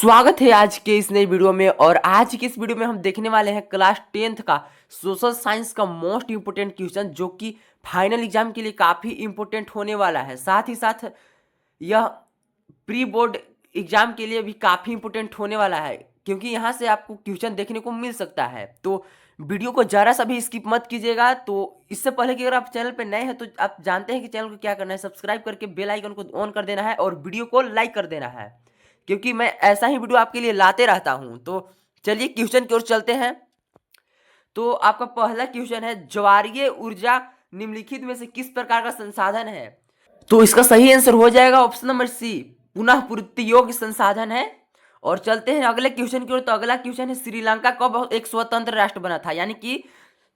स्वागत है आज के इस नई वीडियो में। और आज की इस वीडियो में हम देखने वाले हैं क्लास 10th का सोशल साइंस का मोस्ट इंपोर्टेंट क्वेश्चन, जो कि फाइनल एग्जाम के लिए काफ़ी इंपोर्टेंट होने वाला है। साथ ही साथ यह प्री बोर्ड एग्जाम के लिए भी काफ़ी इंपोर्टेंट होने वाला है, क्योंकि यहाँ से आपको क्वेश्चन देखने को मिल सकता है। तो वीडियो को ज़रा सा भी स्किप मत कीजिएगा। तो इससे पहले कि अगर आप चैनल पर नए हैं तो आप जानते हैं कि चैनल को क्या करना है, सब्सक्राइब करके बेल आइकन को ऑन कर देना है और वीडियो को लाइक कर देना है, क्योंकि मैं ऐसा ही वीडियो आपके लिए लाते रहता हूं। तो चलिए क्वेश्चन की ओर चलते हैं। तो आपका पहला क्वेश्चन है, ज्वारीय ऊर्जा निम्नलिखित में से किस प्रकार का संसाधन है? तो इसका सही आंसर हो जाएगा ऑप्शन नंबर सी, पुनः पूर्ति योग्य संसाधन है। और चलते हैं अगले क्वेश्चन की ओर। तो अगला क्वेश्चन है, श्रीलंका कब एक स्वतंत्र राष्ट्र बना था? यानी कि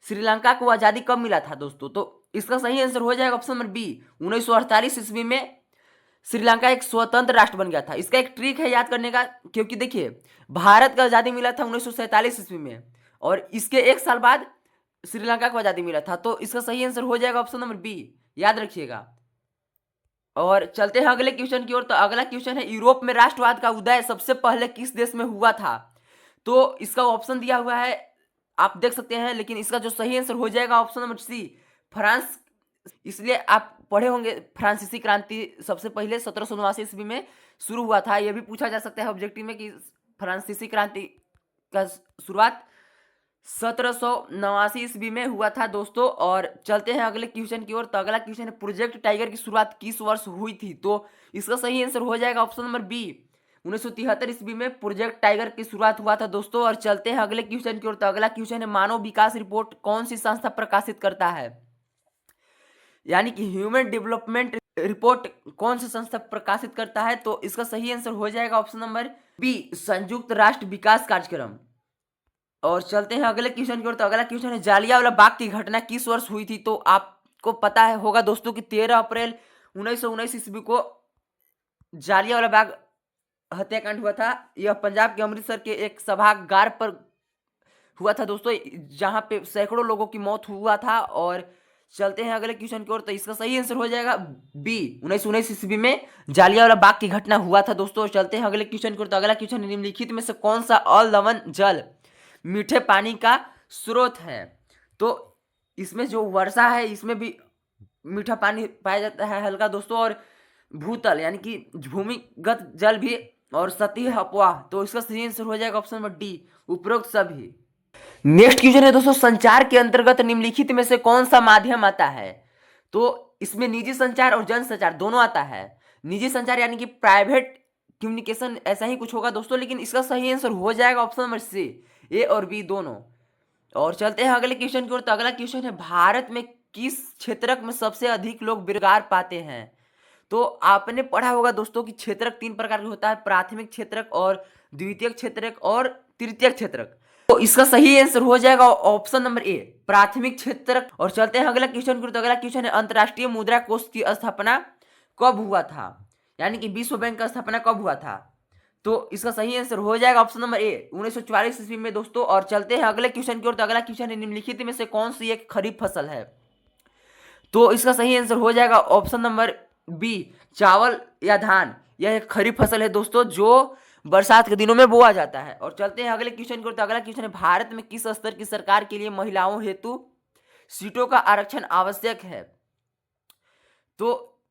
श्रीलंका को आजादी कब मिला था दोस्तों? तो इसका सही आंसर हो जाएगा ऑप्शन नंबर बी, 1948 ईस्वी में श्रीलंका एक स्वतंत्र राष्ट्र बन गया था। इसका एक ट्रिक है याद करने का, क्योंकि देखिए भारत को आज़ादी मिला था 1947 ईस्वी में, और इसके एक साल बाद श्रीलंका को आज़ादी मिला था। तो इसका सही आंसर हो जाएगा ऑप्शन नंबर बी, याद रखिएगा। और चलते हैं अगले क्वेश्चन की ओर। तो अगला क्वेश्चन है, यूरोप में राष्ट्रवाद का उदय सबसे पहले किस देश में हुआ था? तो इसका ऑप्शन दिया हुआ है, आप देख सकते हैं, लेकिन इसका जो सही आंसर हो जाएगा ऑप्शन नंबर सी, फ्रांस। इसलिए आप पढ़े होंगे फ्रांसीसी क्रांति सबसे पहले 1789 ईस्वी में शुरू हुआ था। यह भी पूछा जा सकता है ऑब्जेक्टिव में कि फ्रांसीसी क्रांति का शुरुआत 1789 ईस्वी में हुआ था दोस्तों। और चलते हैं अगले क्वेश्चन की ओर। तो अगला क्वेश्चन है, प्रोजेक्ट टाइगर की शुरुआत किस वर्ष हुई थी? तो इसका सही आंसर हो जाएगा ऑप्शन नंबर बी, 1973 ईस्वी में प्रोजेक्ट टाइगर की शुरुआत हुआ था दोस्तों। और चलते हैं अगले क्वेश्चन की ओर। तो अगला क्वेश्चन है, मानव विकास रिपोर्ट कौन सी संस्था प्रकाशित करता है? यानी कि ह्यूमन डेवलपमेंट रिपोर्ट कौन सी संस्था प्रकाशित करता है? तो इसका सही आंसर हो जाएगा ऑप्शन नंबर बी, संयुक्त राष्ट्र विकास कार्यक्रम। और चलते हैं अगले क्वेश्चन की ओर। तो अगला क्वेश्चन है, जालियांवाला बाग की घटना किस वर्ष हुई थी? तो आपको पता है होगा दोस्तों कि 13 अप्रैल 1919 ईस्वी को जालियांवाला बाग हत्याकांड हुआ था। यह पंजाब के अमृतसर के एक सभागार पर हुआ था दोस्तों, जहां पे सैकड़ों लोगों की मौत हुआ था। और चलते हैं अगले क्वेश्चन की ओर। तो इसका सही आंसर हो जाएगा बी, 1919 ईस्वी में जालियांवाला बाग की घटना हुआ था दोस्तों। चलते हैं अगले क्वेश्चन की ओर। तो अगला क्वेश्चन, निम्नलिखित में से कौन सा अलवण जल मीठे पानी का स्रोत है? तो इसमें जो वर्षा है इसमें भी मीठा पानी पाया जाता है हल्का दोस्तों, और भूतल यानी कि भूमिगत जल भी, और सतही अपवाह। तो इसका सही आंसर हो जाएगा ऑप्शन नंबर डी, उपरोक्त सभी। नेक्स्ट क्वेश्चन है दोस्तों, संचार के अंतर्गत निम्नलिखित में से कौन सा माध्यम आता है? तो इसमें निजी संचार और जन संचार दोनों आता है। निजी संचार यानी कि प्राइवेट कम्युनिकेशन, ऐसा ही कुछ होगा दोस्तों, लेकिन इसका सही आंसर हो जाएगा ऑप्शन नंबर सी, ए और बी दोनों। और चलते हैं अगले क्वेश्चन की ओर। तो अगला क्वेश्चन है, भारत में किस क्षेत्रक में सबसे अधिक लोग बेरोजगार पाते हैं? तो आपने पढ़ा होगा दोस्तों कि क्षेत्रक 3 प्रकार का होता है, प्राथमिक क्षेत्रक और द्वितीयक क्षेत्रक और तृतीयक क्षेत्रक। तो इसका सही आंसर हो जाएगा ऑप्शन नंबर ए, प्राथमिक क्षेत्रक। और चलते हैं अगला क्वेश्चन की। तो अगला क्वेश्चन है, अंतरराष्ट्रीय मुद्रा कोष की स्थापना कब हुआ था? यानी कि विश्व बैंक का स्थापना कब हुआ था? तो इसका सही आंसर हो जाएगा ऑप्शन नंबर ए, 1944 ईस्वी में दोस्तों। और चलते हैं अगले क्वेश्चन की ओर। तो अगला क्वेश्चन है, निम्नलिखित में से कौन सी एक खरीफ फसल है? तो इसका सही आंसर हो जाएगा ऑप्शन नंबर बी, चावल या धान। यह एक खरीफ फसल है दोस्तों, जो बरसात के दिनों में बोआ जाता है। और चलते हैं अगले क्वेश्चन की ओर। तो अगला क्वेश्चन है, भारत में किस स्तर की सरकार के लिए महिलाओं हेतु सीटों का आरक्षण आवश्यक है? तो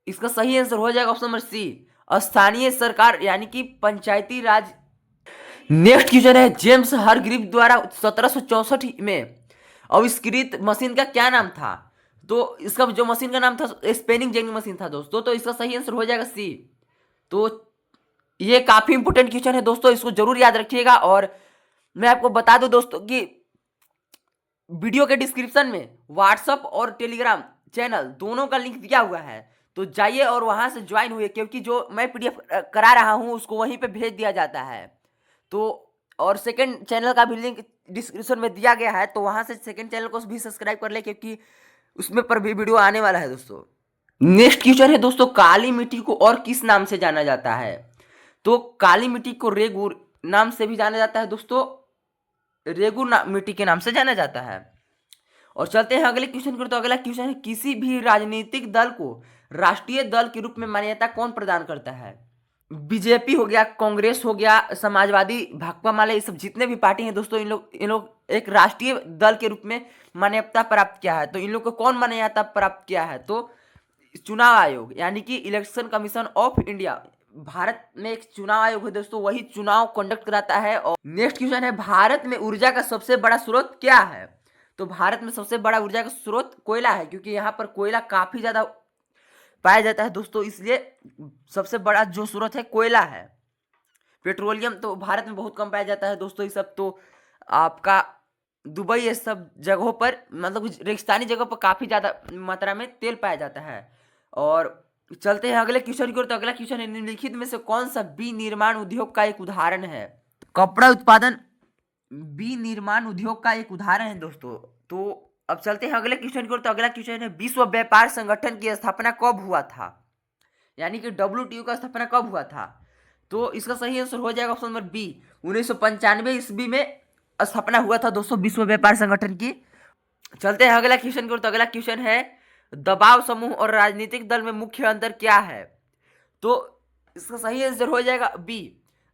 इसका सही आंसर हो जाएगा ऑप्शन नंबर सी, स्थानीय सरकार यानी कि पंचायती राज। नेक्स्ट क्वेश्चन है, जेम्स हरग्रीव द्वारा 1764 में आविष्कृत मशीन का क्या नाम था? तो इसका जो मशीन का नाम था स्पेनिंग जेनी मशीन था दोस्तों। तो इसका सही आंसर हो जाएगा सी। तो ये काफी इंपोर्टेंट क्वेश्चन है दोस्तों, इसको जरूर याद रखिएगा। और मैं आपको बता दूं दोस्तों कि वीडियो के डिस्क्रिप्शन में व्हाट्सएप और टेलीग्राम चैनल दोनों का लिंक दिया हुआ है, तो जाइए और वहां से ज्वाइन हुए, क्योंकि जो मैं पीडीएफ करा रहा हूं उसको वहीं पे भेज दिया जाता है। तो और सेकंड चैनल का भी लिंक डिस्क्रिप्शन में दिया गया है, तो वहां से सेकंड चैनल को भी सब्सक्राइब कर ले, क्योंकि उसमें पर भी वीडियो आने वाला है दोस्तों। नेक्स्ट क्वेश्चन है दोस्तों, काली मिट्टी को और किस नाम से जाना जाता है? तो काली मिट्टी को रेगू नाम से भी जाना जाता है दोस्तों, रेगू मिट्टी के नाम से जाना जाता है। और चलते हैं अगले क्वेश्चन की। तो अगला क्वेश्चन है, किसी भी राजनीतिक दल को राष्ट्रीय दल के रूप में मान्यता कौन प्रदान करता है? बीजेपी हो गया, कांग्रेस हो गया, समाजवादी, भाकपा माले, ये सब जितने भी पार्टी हैं दोस्तों, इन लोग एक राष्ट्रीय दल के रूप में मान्यता प्राप्त किया है। तो इन लोग को कौन मान्यता प्राप्त किया है? तो चुनाव आयोग यानी कि election commission of India, Bharat में एक चुनाव आयोग है दोस्तों, वही चुनाव कंडक्ट कराता है। और नेक्स्ट क्वेश्चन है, भारत में ऊर्जा का सबसे बड़ा स्रोत क्या है? तो भारत में सबसे बड़ा ऊर्जा का स्रोत कोयला है, क्योंकि यहाँ पर कोयला काफी ज्यादा पाया जाता है दोस्तों, इसलिए सबसे बड़ा जो स्रोत है कोयला है। पेट्रोलियम तो भारत में बहुत कम पाया जाता है दोस्तों, ये सब तो आपका दुबई, ये सब जगहों पर, मतलब रेगिस्तानी जगहों पर काफी ज्यादा मात्रा में तेल पाया जाता है। और चलते हैं अगले क्वेश्चन की ओर। तो अगला क्वेश्चन है, निम्नलिखित में से कौन सा विनिर्माण उद्योग का एक उदाहरण है? कपड़ा उत्पादन विनिर्माण उद्योग का एक उदाहरण है दोस्तों। तो अब चलते हैं अगले क्वेश्चन की ओर। तो अगला क्वेश्चन है, विश्व व्यापार संगठन की स्थापना कब हुआ था? यानी कि WTO का स्थापना कब हुआ था? तो इसका सही आंसर हो जाएगा ऑप्शन नंबर बी, 1995 ईस्वी में स्थापना हुआ था दोस्तों विश्व व्यापार संगठन की। चलते हैं अगला क्वेश्चन की ओर। तो अगला क्वेश्चन है, दबाव समूह और राजनीतिक दल में मुख्य अंतर क्या है? तो इसका सही आंसर हो जाएगा बी,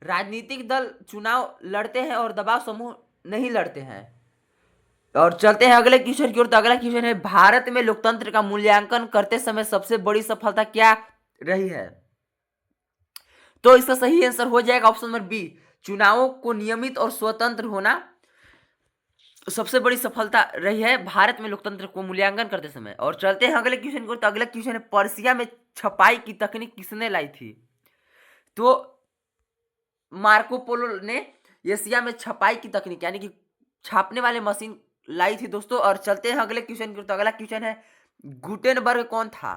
राजनीतिक दल चुनाव लड़ते हैं और दबाव समूह नहीं लड़ते हैं। और चलते हैं अगले क्वेश्चन की ओर। तो अगला क्वेश्चन है, भारत में लोकतंत्र का मूल्यांकन करते समय सबसे बड़ी सफलता क्या रही है? तो इसका सही आंसर हो जाएगा ऑप्शन नंबर बी, चुनावों को नियमित और स्वतंत्र होना सबसे बड़ी सफलता रही है भारत में लोकतंत्र को मूल्यांकन करते समय। और चलते हैं अगले क्वेश्चन को। तो अगला क्वेश्चन है, पर्सिया में छपाई की तकनीक किसने लाई थी? तो मार्को पोलो ने एशिया में छपाई की तकनीक यानी कि छापने वाले मशीन लाई थी दोस्तों। और चलते हैं अगले क्वेश्चन की। तो अगला क्वेश्चन है, गुटेनबर्ग कौन था?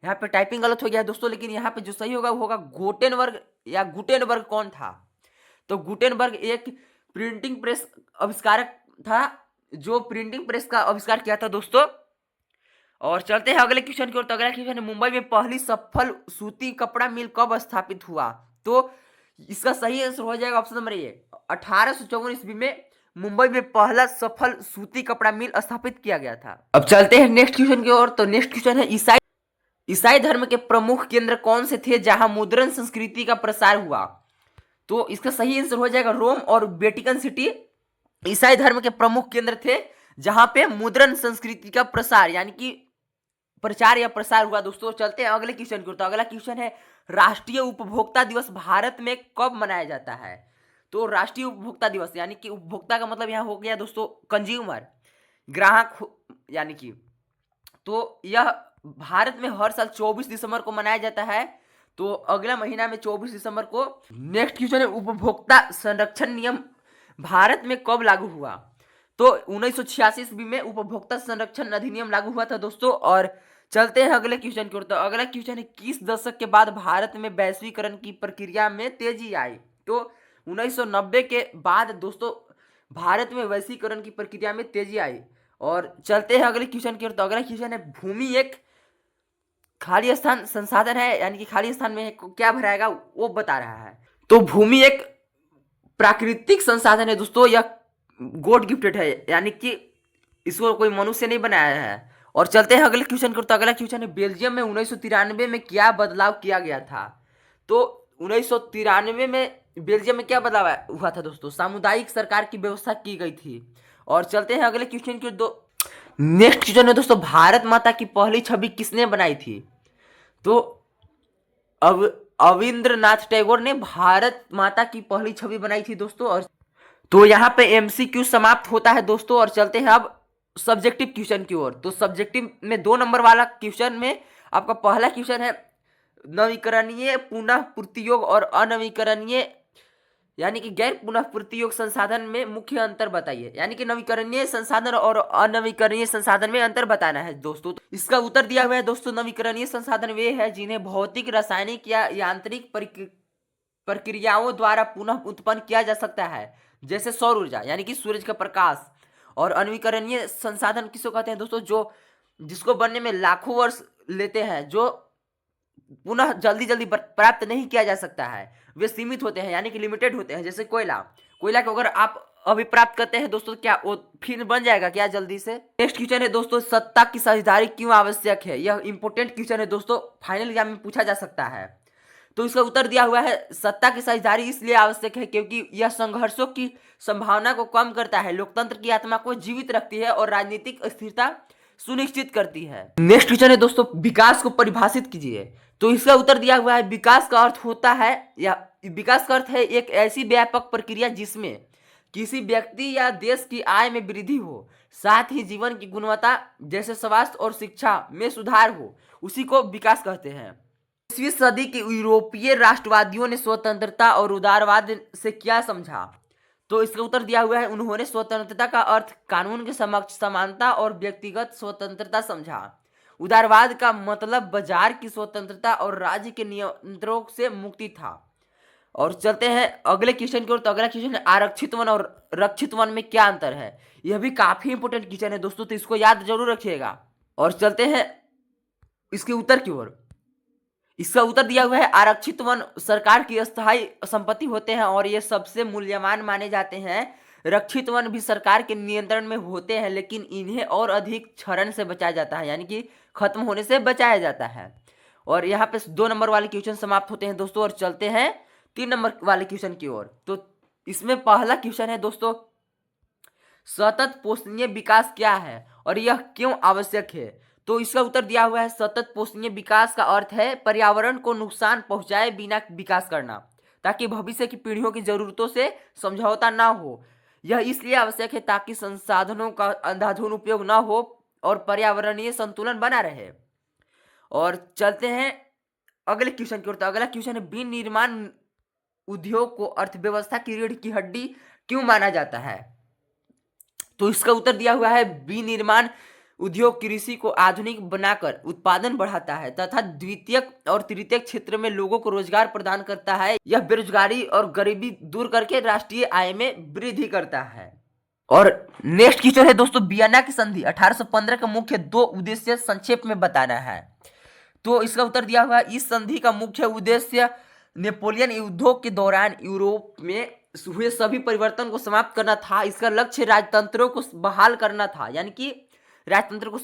यहाँ पे टाइपिंग गलत हो गया है दोस्तों, लेकिन यहाँ पे जो सही होगा वो होगा गोटेनबर्ग या गुटेनबर्ग कौन था? तो गुटेनबर्ग एक प्रिंटिंग प्रेस आविष्कारक था, जो प्रिंटिंग प्रेस का आविष्कार किया था दोस्तों। और चलते हैं अगले क्वेश्चन की ओर। तो अगला क्वेश्चन है, मुंबई में पहली सफल सूती कपड़ा मिल कब स्थापित हुआ? तो इसका सही आंसर हो जाएगा ऑप्शन नंबर ए, 1854 ईस्वी में मुंबई में पहला सफल सूती कपड़ा मिल स्थापित किया गया था। अब चलते हैं नेक्स्ट क्वेश्चन की ओर। तो नेक्स्ट क्वेश्चन है, ईसाई धर्म के प्रमुख केंद्र कौन से थे जहां मुद्रण संस्कृति का प्रसार हुआ? तो इसका सही आंसर हो जाएगा रोम और वेटिकन सिटी ईसाई धर्म के प्रमुख केंद्र थे, जहां पे मुद्रण संस्कृति का प्रसार यानी कि प्रचार या प्रसार हुआ दोस्तों। चलते हैं अगले क्वेश्चन की ओर। तो अगला क्वेश्चन है, राष्ट्रीय उपभोक्ता दिवस भारत में कब मनाया जाता है? तो राष्ट्रीय उपभोक्ता दिवस यानी कि उपभोक्ता का मतलब यहाँ हो गया दोस्तों कंज्यूमर, ग्राहक यानी कि, तो यह भारत में हर साल 24 दिसंबर को मनाया जाता है। तो अगला महीना में 24 दिसंबर को। नेक्स्ट क्वेश्चन है, उपभोक्ता संरक्षण नियम भारत में कब लागू हुआ? तो 1986 ईस्वी में उपभोक्ता संरक्षण अधिनियम लागू हुआ था दोस्तों। और चलते हैं अगले क्वेश्चन की ओर। तो अगला क्वेश्चन है, किस दशक के बाद भारत में वैश्वीकरण की प्रक्रिया में तेजी आई? तो 1990 के बाद दोस्तों भारत में वैश्वीकरण की प्रक्रिया में तेजी आई। और चलते हैं अगले क्वेश्चन की ओर। तो अगला क्वेश्चन है, भूमि एक खाली स्थान संसाधन है यानी कि खाली स्थान में क्या भराएगा वो बता रहा है। तो भूमि एक प्राकृतिक संसाधन है दोस्तों, यह गॉड गिफ्टेड है यानी कि इसको कोई मनुष्य नहीं बनाया है। और चलते हैं अगले क्वेश्चन को। तो अगला क्वेश्चन है, बेल्जियम में 1993 में क्या बदलाव किया गया था? तो 1993 में बेल्जियम में क्या बदलाव हुआ था दोस्तों? सामुदायिक सरकार की व्यवस्था की गई थी। और चलते हैं अगले क्वेश्चन की। नेक्स्ट क्वेश्चन है दोस्तों, भारत माता की पहली छवि किसने बनाई थी? तो अब अविंद्रनाथ टैगोर ने भारत माता की पहली छवि बनाई थी दोस्तों। और तो यहाँ पे MCQ समाप्त होता है दोस्तों। और चलते हैं अब सब्जेक्टिव क्वेश्चन की ओर। तो सब्जेक्टिव में 2 नंबर वाला क्वेश्चन में आपका पहला क्वेश्चन है, नवीकरणीय पुनः पूर्ति योग और अनवीकरणीय यानी कि गैर पुनः पूर्ति योग संसाधन में मुख्य अंतर बताइए। यानी कि नवीकरणीय संसाधन और अनवीकरणीय संसाधन में अंतर बताना है दोस्तों। तो इसका उत्तर दिया हुआ है दोस्तों, नवीकरणीय संसाधन वे है जिन्हें भौतिक, रासायनिक या यांत्रिक प्रक्रियाओं द्वारा पुनः उत्पन्न किया जा सकता है, जैसे सौर ऊर्जा यानी कि सूरज का प्रकाश। और अनवीकरणीय संसाधन किसको कहते हैं दोस्तों? जो जिसको बनने में लाखों वर्ष लेते हैं, जो पुनः जल्दी जल्दी प्राप्त नहीं किया जा सकता है, वे सीमित होते हैं यानी कि लिमिटेड होते हैं। जैसे कोयला को अगर आप अभी प्राप्त करते हैं दोस्तों, क्या वो फिर बन जाएगा क्या जल्दी से? नेक्स्ट क्वेश्चन है दोस्तों, सत्ता की साझेदारी क्यों आवश्यक है? यह इंपॉर्टेंट क्वेश्चन है दोस्तों, फाइनल एग्जाम में पूछा जा सकता है। तो इसका उत्तर दिया हुआ है सत्ता की साझेदारी इसलिए आवश्यक है क्योंकि यह संघर्षों की संभावना को कम करता है, लोकतंत्र की आत्मा को जीवित रखती है और राजनीतिक स्थिरता सुनिश्चित करती है। नेक्स्ट क्वेश्चन है दोस्तों, विकास को परिभाषित कीजिए। तो इसका उत्तर दिया हुआ है विकास का अर्थ होता है या विकास का अर्थ है एक ऐसी व्यापक प्रक्रिया जिसमें किसी व्यक्ति या देश की आय में वृद्धि हो, साथ ही जीवन की गुणवत्ता जैसे स्वास्थ्य और शिक्षा में सुधार हो, उसी को विकास कहते हैं। 20वीं सदी के यूरोपीय राष्ट्रवादियों ने स्वतंत्रता और उदारवाद से क्या समझा? तो इसका उत्तर दिया हुआ है उन्होंने स्वतंत्रता का अर्थ कानून के समक्ष समानता और व्यक्तिगत स्वतंत्रता समझा। उदारवाद का मतलब बाजार की स्वतंत्रता और राज्य के नियंत्रणों से मुक्ति था। और चलते हैं अगले क्वेश्चन की ओर। तो अगला क्वेश्चन है आरक्षित वन और रक्षित वन में क्या अंतर है? यह भी काफी इंपोर्टेंट क्वेश्चन है दोस्तों, तो इसको याद जरूर रखिएगा। और चलते हैं इसके उत्तर की ओर। इसका उत्तर दिया हुआ है आरक्षित वन सरकार की अस्थायी संपत्ति होते हैं और ये सबसे मूल्यवान माने जाते हैं। रक्षित वन भी सरकार के नियंत्रण में होते हैं लेकिन इन्हें और अधिक क्षरण से बचाया जाता है, यानी कि खत्म होने से बचाया जाता है। और यहाँ पे 2 नंबर वाले क्वेश्चन समाप्त होते हैं दोस्तों। और चलते हैं 3 नंबर वाले क्वेश्चन की ओर। तो इसमें पहला क्वेश्चन है दोस्तों, सतत पोषणीय विकास क्या है और यह क्यों आवश्यक है? तो इसका उत्तर दिया हुआ है सतत पोषणीय विकास का अर्थ है पर्यावरण को नुकसान पहुंचाए बिना विकास करना, ताकि भविष्य की पीढ़ियों की जरूरतों से समझौता ना हो। यह इसलिए आवश्यक है ताकि संसाधनों का अंधाधुंध उपयोग ना हो और पर्यावरणीय संतुलन बना रहे। और चलते हैं अगले क्वेश्चन की ओर। तो अगला क्वेश्चन है विनिर्माण उद्योग को अर्थव्यवस्था की रीढ़ की हड्डी क्यों माना जाता है? तो इसका उत्तर दिया हुआ है विनिर्माण उद्योग कृषि को आधुनिक बनाकर उत्पादन बढ़ाता है तथा द्वितीयक और तृतीयक क्षेत्र में लोगों को रोजगार प्रदान करता है। यह बेरोजगारी और गरीबी दूर करके राष्ट्रीय आय में वृद्धि करता है। और नेक्स्ट क्वेश्चन है दोस्तों, वियना की संधि 1815 का मुख्य 2 उद्देश्य संक्षेप में बताना है। तो इसका उत्तर दिया हुआ है इस संधि का मुख्य उद्देश्य नेपोलियन युद्धों के दौरान यूरोप में हुए सभी परिवर्तन को समाप्त करना था। इसका लक्ष्य राजतंत्रों को बहाल करना था, यानी कि राजतंत्र को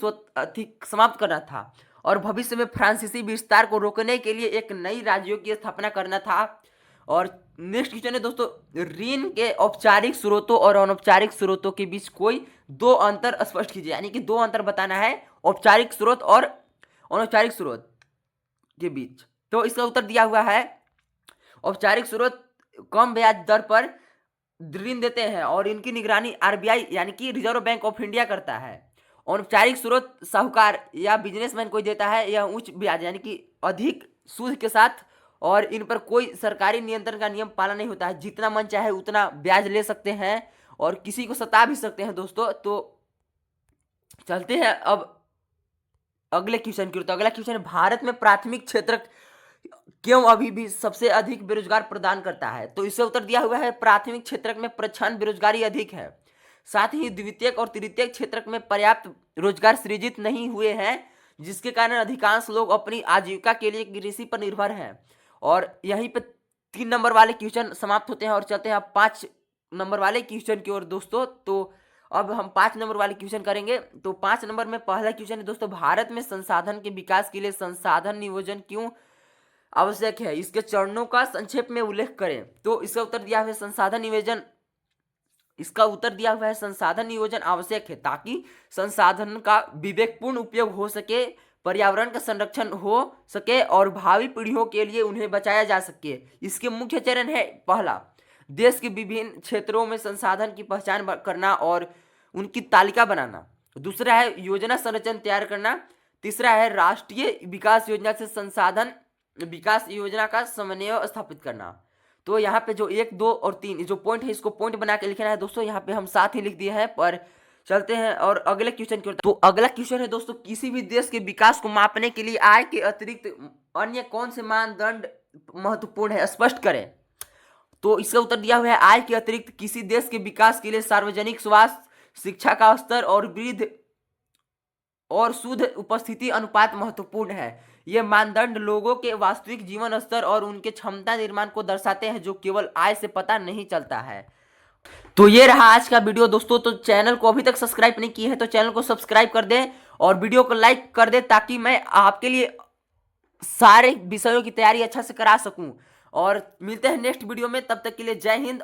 समाप्त करना था और भविष्य में फ्रांसीसी विस्तार को रोकने के लिए एक नई राज्यों की स्थापना करना था। और नेक्स्ट क्वेश्चन है दोस्तों, ऋण के औपचारिक स्रोतों और अनौपचारिक स्रोतों के बीच कोई 2 अंतर स्पष्ट कीजिए, यानी कि 2 अंतर बताना है औपचारिक स्रोत और अनौपचारिक स्रोत के बीच। तो इसका उत्तर दिया हुआ है औपचारिक स्रोत कम ब्याज दर पर ऋण देते हैं और इनकी निगरानी आरबीआई यानी कि रिजर्व बैंक ऑफ इंडिया करता है। औपचारिक स्रोत साहूकार या बिजनेसमैन कोई देता है, यह उच्च ब्याज यानी कि अधिक सूद के साथ, और इन पर कोई सरकारी नियंत्रण का नियम पालन नहीं होता है। जितना मन चाहे उतना ब्याज ले सकते हैं और किसी को सता भी सकते हैं दोस्तों। तो चलते हैं अब अगले क्वेश्चन की ओर। तो अगला क्वेश्चन है भारत में प्राथमिक क्षेत्र क्यों अभी भी सबसे अधिक बेरोजगार प्रदान करता है? तो इससे उत्तर दिया हुआ है प्राथमिक क्षेत्र में प्रच्छन्न बेरोजगारी अधिक है, साथ ही द्वितीयक और तृतीयक क्षेत्र में पर्याप्त रोजगार सृजित नहीं हुए हैं, जिसके कारण अधिकांश लोग अपनी आजीविका के लिए कृषि पर निर्भर हैं। और यहीं पे 3 नंबर वाले क्वेश्चन समाप्त होते हैं। और चलते हैं अब 5 नंबर वाले क्वेश्चन की ओर दोस्तों। तो अब हम 5 नंबर वाले क्वेश्चन करेंगे। तो 5 नंबर में पहला क्वेश्चन है दोस्तों, भारत में संसाधन के विकास के लिए संसाधन नियोजन क्यों आवश्यक है? इसके चरणों का संक्षेप में उल्लेख करें। तो इसका उत्तर दिया हुआ है संसाधन नियोजन संसाधन नियोजन आवश्यक है ताकि संसाधन का विवेकपूर्ण उपयोग हो सके, पर्यावरण का संरक्षण हो सके और भावी पीढ़ियों के लिए उन्हें बचाया जा सके। इसके मुख्य चरण है पहला, देश के विभिन्न क्षेत्रों में संसाधन की पहचान करना और उनकी तालिका बनाना। दूसरा है योजना संरचना तैयार करना। तीसरा है राष्ट्रीय विकास योजना से संसाधन विकास योजना का समन्वय स्थापित करना। तो यहाँ पे जो 1, 2 और 3 जो पॉइंट है इसको पॉइंट बना के लिखना है दोस्तों। यहाँ पे हम साथ ही लिख दिए हैं। पर चलते हैं और अगले क्वेश्चन की ओर। तो अगला क्वेश्चन है दोस्तों, किसी भी देश के विकास को मापने के लिए आय के अतिरिक्त अन्य कौन से मानदंड महत्वपूर्ण है, स्पष्ट करें। तो इसका उत्तर दिया हुआ है आय के अतिरिक्त किसी देश के विकास के लिए सार्वजनिक स्वास्थ्य, शिक्षा का स्तर और वृद्धि और शुद्ध उपस्थिति अनुपात महत्वपूर्ण है। ये मानदंड लोगों के वास्तविक जीवन स्तर और उनके क्षमता निर्माण को दर्शाते हैं, जो केवल आय से पता नहीं चलता है। तो ये रहा आज का वीडियो दोस्तों। तो चैनल को अभी तक सब्सक्राइब नहीं किए हैं तो चैनल को सब्सक्राइब कर दें और वीडियो को लाइक कर दें ताकि मैं आपके लिए सारे विषयों की तैयारी अच्छा से करा सकूं। और मिलते हैं नेक्स्ट वीडियो में, तब तक के लिए जय हिंद।